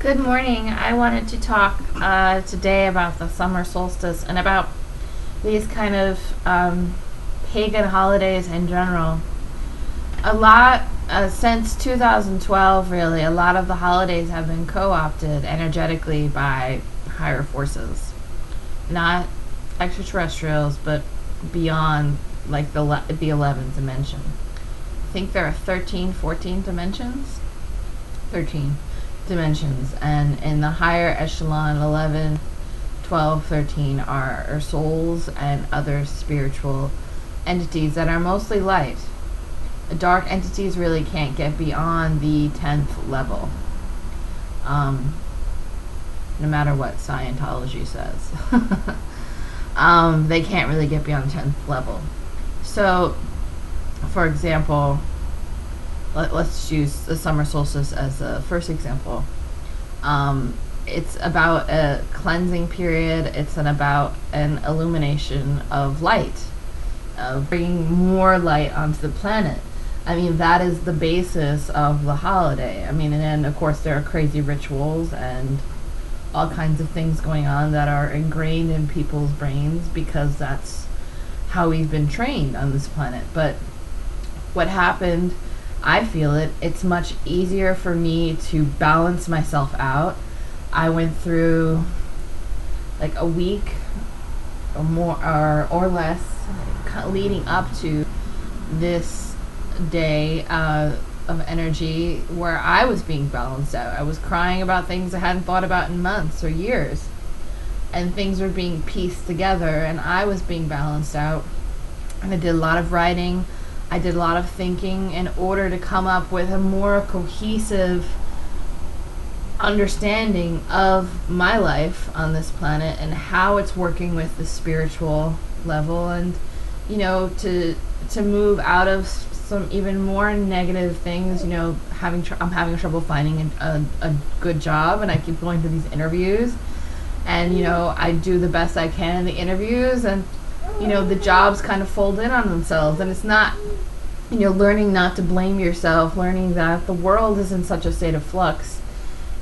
Good morning. I wanted to talk today about the summer solstice and about these kind of pagan holidays in general. A lot, since 2012, really, a lot of the holidays have been co opted energetically by higher forces. Not extraterrestrials, but beyond, like the 11th dimension. I think there are 13, 14 dimensions. 13 dimensions, and in the higher echelon 11, 12, 13 are souls and other spiritual entities that are mostly light. Dark entities really can't get beyond the 10th level, no matter what Scientology says. They can't really get beyond the 10th level. So, for example, let's use the summer solstice as the first example. It's about a cleansing period. It's about an illumination of light, of bringing more light onto the planet. I mean, that is the basis of the holiday. I mean, and then of course there are crazy rituals and all kinds of things going on that are ingrained in people's brains because that's how we've been trained on this planet. But what happened, I feel it's much easier for me to balance myself out. I went through like a week or more or less leading up to this day of energy where I was being balanced out. I was crying about things I hadn't thought about in months or years, and things were being pieced together, and I was being balanced out. And I did a lot of writing. I did a lot of thinking in order to come up with a more cohesive understanding of my life on this planet and how it's working with the spiritual level, and to move out of some even more negative things. I'm having trouble finding a good job, and I keep going to these interviews, and I do the best I can in the interviews, and the jobs kind of fold in on themselves, and it's not, learning not to blame yourself, learning that the world is in such a state of flux,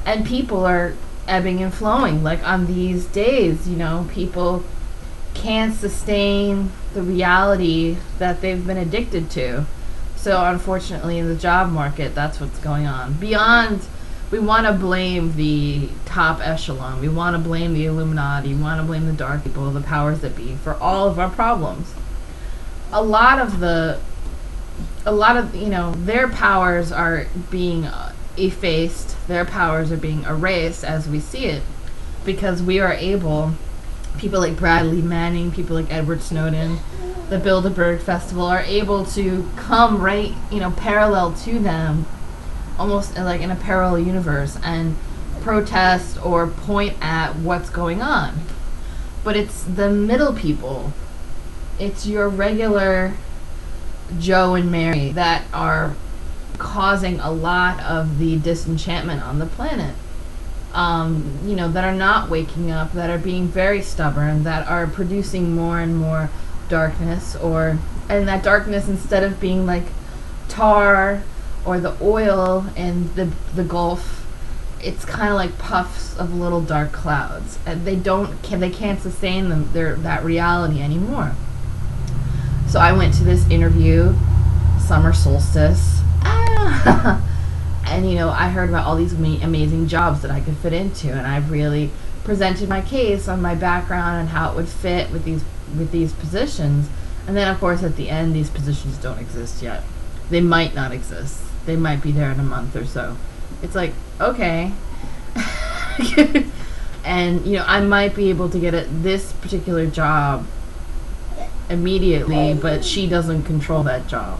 and people are ebbing and flowing. Like on these days, people can't sustain the reality that they've been addicted to. So unfortunately, in the job market, that's what's going on. Beyond, we want to blame the top echelon. We want to blame the Illuminati. We want to blame the dark people, the powers that be, for all of our problems. A lot of their powers are being effaced. Their powers are being erased as we see it, because we are able, people like Bradley Manning, people like Edward Snowden, the Bilderberg Festival, are able to come right, parallel to them, almost like in a parallel universe, and protest or point at what's going on. But it's the middle people, it's your regular Joe and Mary that are causing a lot of the disenchantment on the planet. That are not waking up, that are being very stubborn, that are producing more and more darkness, and that darkness, instead of being like tar or the oil in the Gulf, it's kind of like puffs of little dark clouds, and they can't sustain that reality anymore. So I went to this interview, Summer Solstice, and I heard about all these amazing jobs that I could fit into, and I've really presented my case on my background and how it would fit with these positions. And then of course at the end, these positions don't exist yet. They might not exist. They might be there in a month or so. It's like, okay. And I might be able to get this particular job immediately, but she doesn't control that job,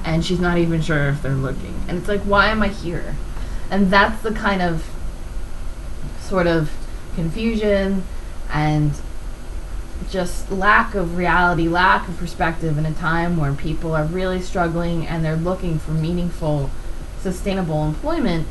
and she's not even sure if they're looking. And it's like, why am I here? And that's the kind of sort of confusion and just lack of reality, lack of perspective in a time where people are really struggling and they're looking for meaningful, sustainable employment.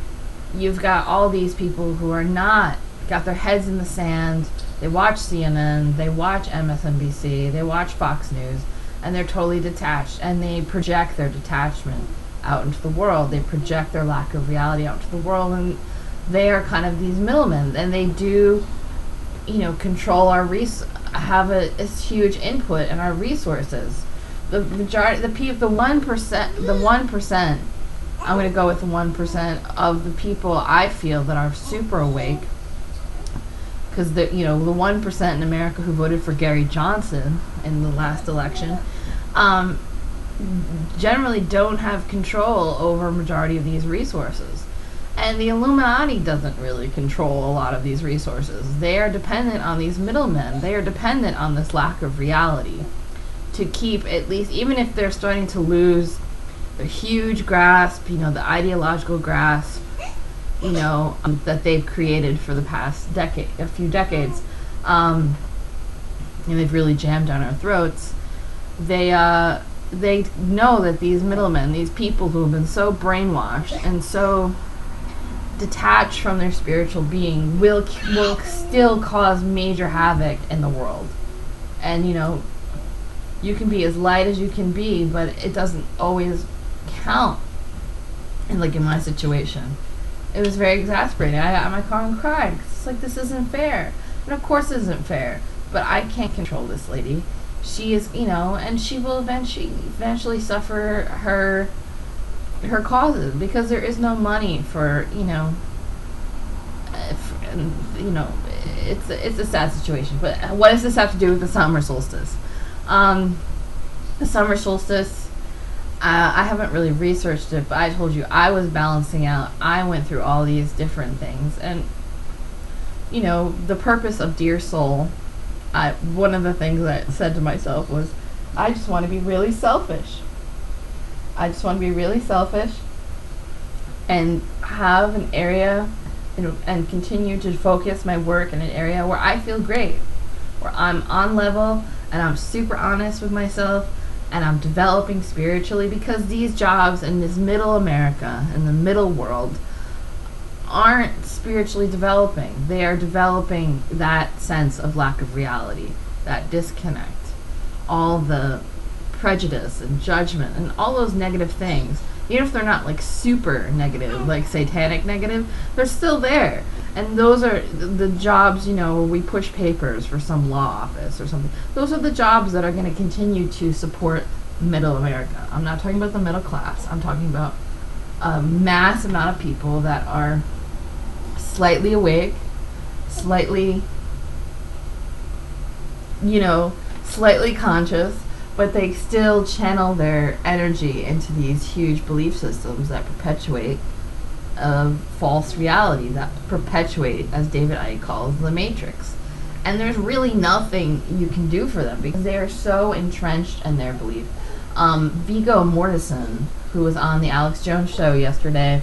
You've got all these people who are not, got their heads in the sand. They watch CNN, they watch MSNBC, they watch Fox News, and they're totally detached, and they project their detachment out into the world. They project their lack of reality out into the world, and they are kind of these middlemen, and they do, control our have a huge input in our resources. The majority, the 1%, I'm going to go with the 1% of the people I feel that are super awake, because the 1% in America who voted for Gary Johnson in the last election, generally don't have control over a majority of these resources. And the Illuminati doesn't really control a lot of these resources. They are dependent on these middlemen. They are dependent on this lack of reality to keep, at least, even if they're starting to lose the huge grasp, the ideological grasp, that they've created for the past a few decades, and they've really jammed down our throats. They know that these middlemen, these people who have been so brainwashed and so detached from their spiritual being, will still cause major havoc in the world. And you can be as light as you can be, but it doesn't always count. And in my situation, it was very exasperating. I got in my car and cried. It's like, this isn't fair. And of course it isn't fair, but I can't control this lady. She is, and she will eventually suffer her causes, because there is no money for, it's a sad situation. But what does this have to do with the summer solstice? The summer solstice, I haven't really researched it, but I told you I was balancing out. I went through all these different things, and the purpose of Dear Soul, one of the things I said to myself was, I just want to be really selfish. I just want to be really selfish and have an area and continue to focus my work in an area where I feel great, where I'm on level and I'm super honest with myself and I'm developing spiritually, because these jobs in this middle America, in the middle world, aren't spiritually developing. They are developing that sense of lack of reality, that disconnect, all the prejudice and judgment and all those negative things. Even if they're not super negative, like satanic negative, they're still there. And those are the jobs, where we push papers for some law office or something. Those are the jobs that are going to continue to support middle America. I'm not talking about the middle class. I'm talking about a mass amount of people that are slightly awake, slightly conscious, but they still channel their energy into these huge belief systems that perpetuate a false reality, that perpetuate, as David Icke calls, the matrix. And there's really nothing you can do for them, because they are so entrenched in their belief. Viggo Mortensen, who was on the Alex Jones show yesterday,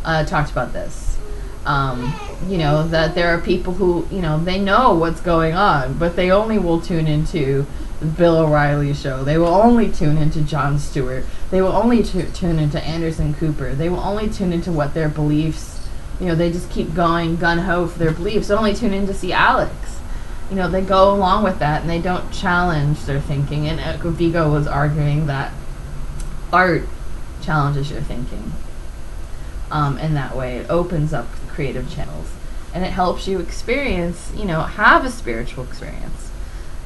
talked about this. That there are people who, they know what's going on, but they only will tune into the Bill O'Reilly show. They will only tune into Jon Stewart. They will only tune into Anderson Cooper. They will only tune into what their beliefs, they just keep going gun-ho for their beliefs. They only tune in to see Alex. They go along with that, and they don't challenge their thinking. And Viggo was arguing that art challenges your thinking. In that way, it opens up creative channels, and it helps you experience, have a spiritual experience.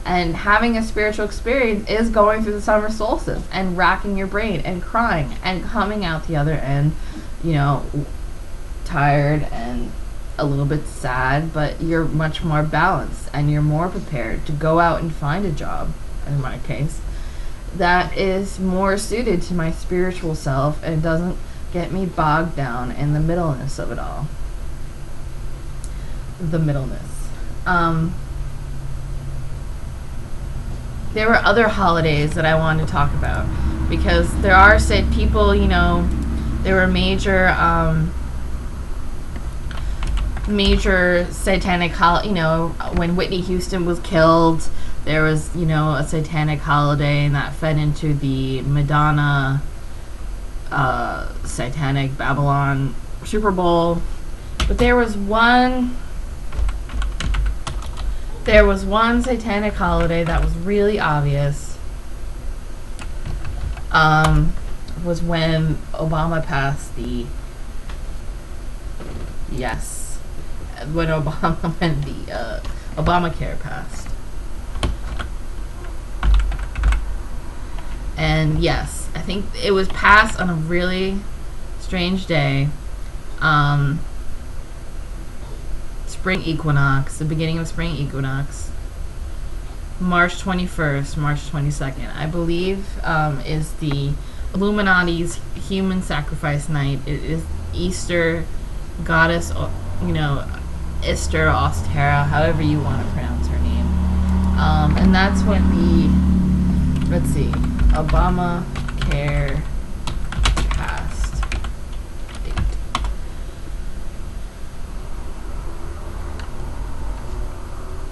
And having a spiritual experience is going through the summer solstice and racking your brain and crying and coming out the other end, tired and a little bit sad, but you're much more balanced and you're more prepared to go out and find a job, in my case, that is more suited to my spiritual self and doesn't get me bogged down in the middleness of it all. The middleness. There were other holidays that I wanted to talk about, because there are people, there were major satanic when Whitney Houston was killed, there was, a satanic holiday, and that fed into the Madonna satanic Babylon Super Bowl. But there was one satanic holiday that was really obvious. Was when Obama passed the Yes, when the Obamacare passed. And yes, I think it was passed on a really strange day. Spring equinox, the beginning of spring equinox. March 21st, March 22nd, I believe, is the Illuminati's human sacrifice night. It is Easter, goddess, Easter Ostera, however you want to pronounce her name. And that's when Obamacare passed date.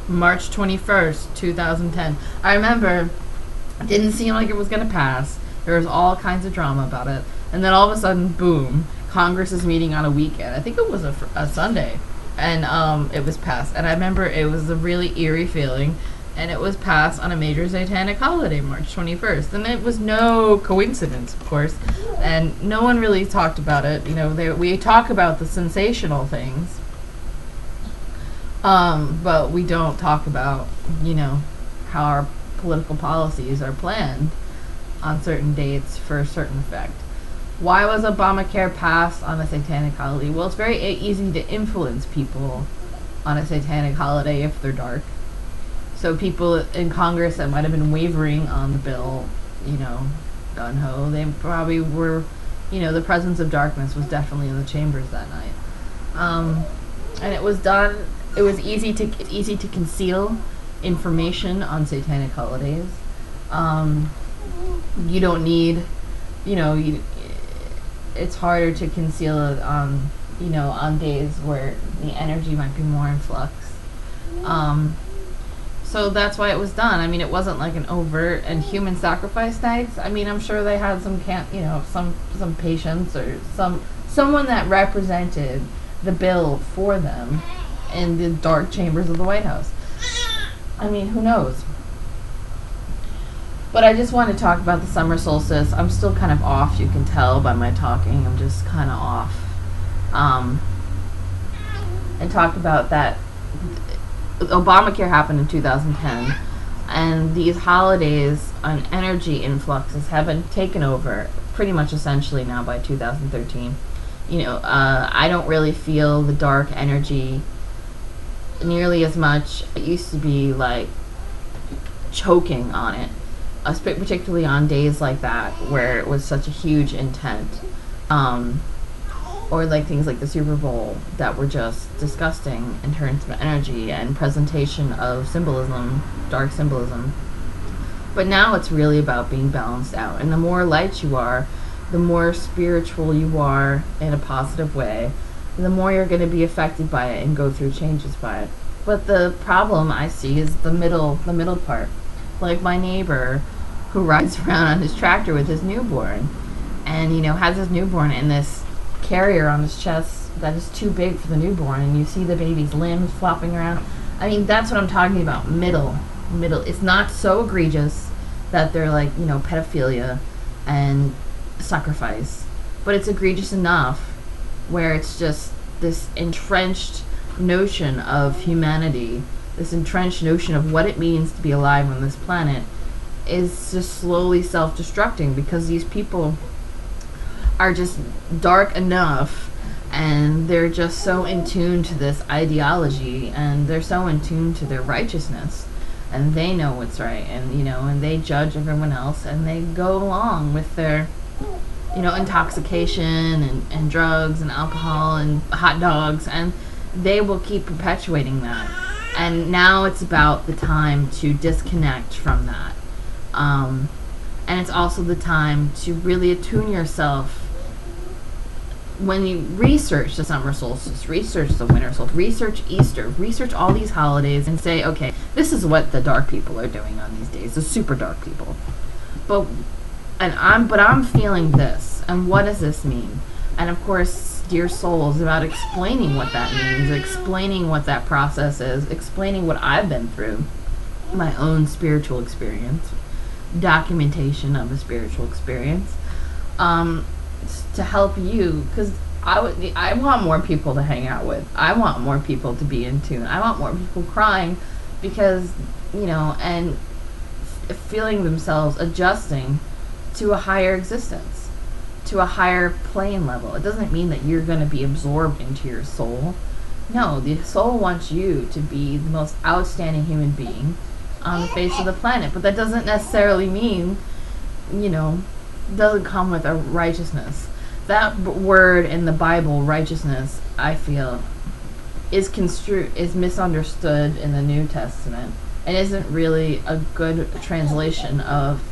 March 21st, 2010. I remember it didn't seem like it was going to pass. There was all kinds of drama about it. And then all of a sudden, boom, Congress is meeting on a weekend. I think it was a Sunday. And it was passed. And I remember it was a really eerie feeling. And it was passed on a major satanic holiday, March 21st. And it was no coincidence, of course. And no one really talked about it. We talk about the sensational things. But we don't talk about, how our political policies are planned on certain dates for a certain effect. Why was Obamacare passed on a satanic holiday? Well, it's very easy to influence people on a satanic holiday if they're dark. So people in Congress that might have been wavering on the bill, gung-ho, they probably were, the presence of darkness was definitely in the chambers that night. And it was done, it was easy to conceal information on satanic holidays. You don't need, it's harder to conceal it on days where the energy might be more in flux. So that's why it was done. I mean, it wasn't like an overt and human sacrifice nights. I mean, I'm sure they had some patients or someone that represented the bill for them in the dark chambers of the White House. I mean, who knows? But I just want to talk about the summer solstice. I'm still kind of off, you can tell by my talking. I'm just kind of off. And talk about that. Obamacare happened in 2010, and these holidays and energy influxes have been taken over pretty much essentially now by 2013. I don't really feel the dark energy nearly as much. It used to be like choking on it, particularly on days like that where it was such a huge intent, or like things like the Super Bowl that were just disgusting in terms of energy and presentation of symbolism, dark symbolism. But now it's really about being balanced out, and the more light you are, the more spiritual you are in a positive way, the more you're going to be affected by it and go through changes by it. But the problem I see is the middle part. Like my neighbor who rides around on his tractor with his newborn, and has his newborn in this carrier on his chest that is too big for the newborn, and you see the baby's limbs flopping around. I mean, that's what I'm talking about. Middle. It's not so egregious that they're like, pedophilia and sacrifice, but it's egregious enough where it's just this entrenched notion of humanity, this entrenched notion of what it means to be alive on this planet is just slowly self-destructing, because these people are just dark enough, and they're just so in tune to this ideology, and they're so in tune to their righteousness, and they know what's right, and and they judge everyone else, and they go along with their intoxication and drugs and alcohol and hot dogs, and they will keep perpetuating that. And now it's about the time to disconnect from that, and it's also the time to really attune yourself. When you research the summer solstice, research the winter solstice, research Easter, research all these holidays, and say, okay, this is what the dark people are doing on these days, the super dark people. But I'm feeling this, and what does this mean? And of course, Dear Soul is about explaining what that means, explaining what that process is, explaining what I've been through, my own spiritual experience, documentation of a spiritual experience, to help you, because I want more people to hang out with. I want more people to be in tune. I want more people crying because, and feeling themselves adjusting to a higher existence, to a higher plane level. It doesn't mean that you're going to be absorbed into your soul. No, the soul wants you to be the most outstanding human being on the face of the planet. But that doesn't necessarily mean, doesn't come with a righteousness. That word in the Bible, righteousness, I feel, is misunderstood in the New Testament and isn't really a good translation of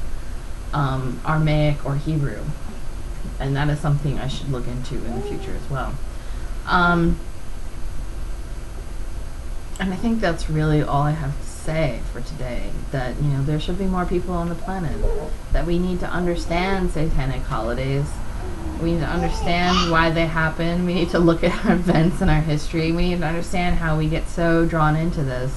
Aramaic or Hebrew. And that is something I should look into in the future as well. And I think that's really all I have to say for today. That, there should be more people on the planet. That we need to understand satanic holidays. We need to understand why they happen. We need to look at our events and our history. We need to understand how we get so drawn into this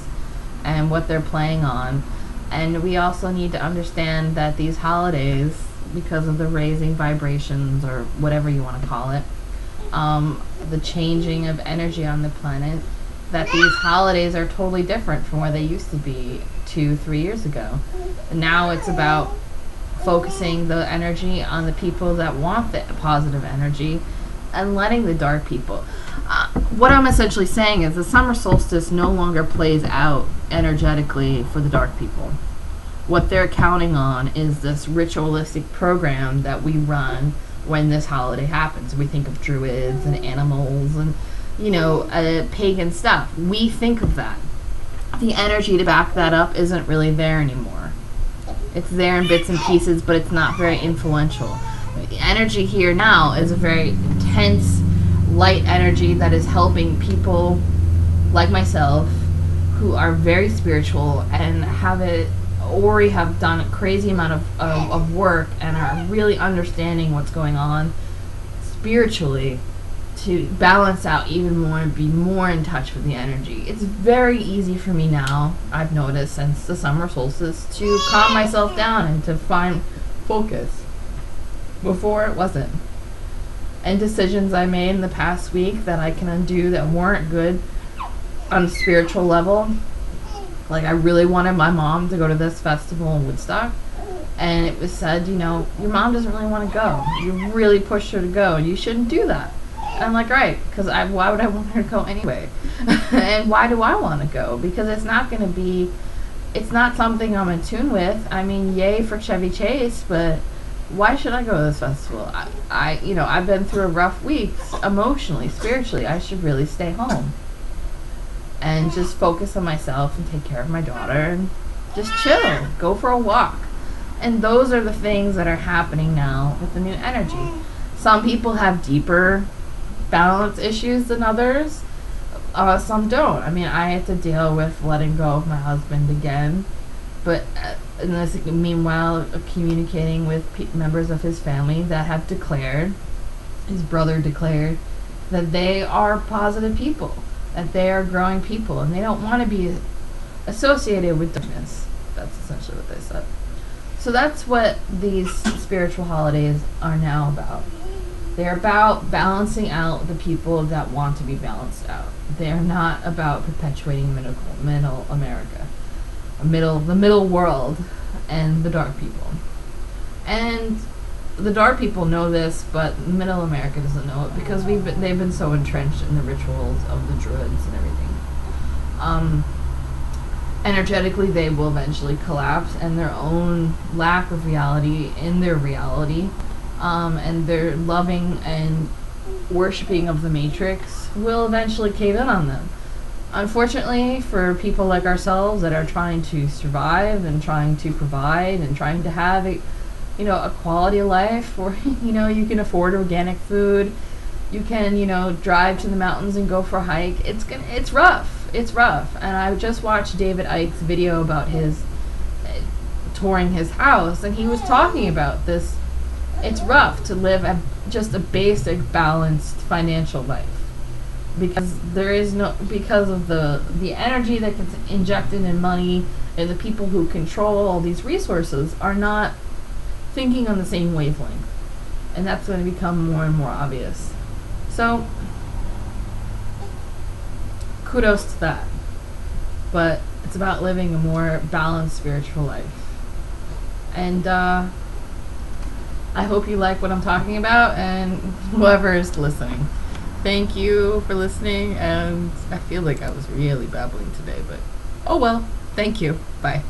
and what they're playing on. And we also need to understand that these holidays, because of the raising vibrations or whatever you want to call it, the changing of energy on the planet, that these holidays are totally different from where they used to be 2-3 years ago. And now it's about focusing the energy on the people that want the positive energy and letting the dark people. What I'm essentially saying is the summer solstice no longer plays out energetically for the dark people. What they're counting on is this ritualistic program that we run when this holiday happens. We think of druids and animals and pagan stuff. We think of that. The energy to back that up isn't really there anymore. It's there in bits and pieces, but it's not very influential. The energy here now is a very intense, light energy that is helping people like myself who are very spiritual and have done a crazy amount of work and are really understanding what's going on spiritually, to balance out even more and be more in touch with the energy. It's very easy for me now, I've noticed since the summer solstice, to calm myself down and to find focus. Before it wasn't. And decisions I made in the past week that I can undo that weren't good on a spiritual level. Like, I really wanted my mom to go to this festival in Woodstock, and it was said, your mom doesn't really want to go. You really pushed her to go, and you shouldn't do that. And I'm like, right, because why would I want her to go anyway? And why do I want to go? Because it's not something I'm in tune with. I mean, yay for Chevy Chase, but why should I go to this festival? I've been through a rough week emotionally, spiritually. I should really stay home and just focus on myself and take care of my daughter and just chill, go for a walk. And those are the things that are happening now with the new energy. Some people have deeper balance issues than others. Some don't. I mean, I had to deal with letting go of my husband again, but meanwhile communicating with members of his family that have declared, his brother declared, that they are positive people, that they are growing people, and they don't want to be associated with darkness. That's essentially what they said. So that's what these spiritual holidays are now about. They're about balancing out the people that want to be balanced out. They're not about perpetuating middle America, the middle world, and the dark people. And the dark people know this, but middle America doesn't know it because they've been so entrenched in the rituals of the druids and everything. Energetically, they will eventually collapse, and their own lack of reality in their reality, and their loving and worshipping of the Matrix will eventually cave in on them. Unfortunately, for people like ourselves that are trying to survive and trying to provide and trying to have a quality of life where, you can afford organic food, you can, drive to the mountains and go for a hike. It's rough. It's rough. And I just watched David Icke's video about his touring his house, and he was talking about this. It's rough to live just a basic, balanced financial life. Because because of the energy that gets injected in money, and the people who control all these resources are not thinking on the same wavelength. And that's going to become more and more obvious. So, kudos to that. But it's about living a more balanced spiritual life. And I hope you like what I'm talking about, and whoever is listening. Thank you for listening, and I feel like I was really babbling today, but oh well. Thank you. Bye.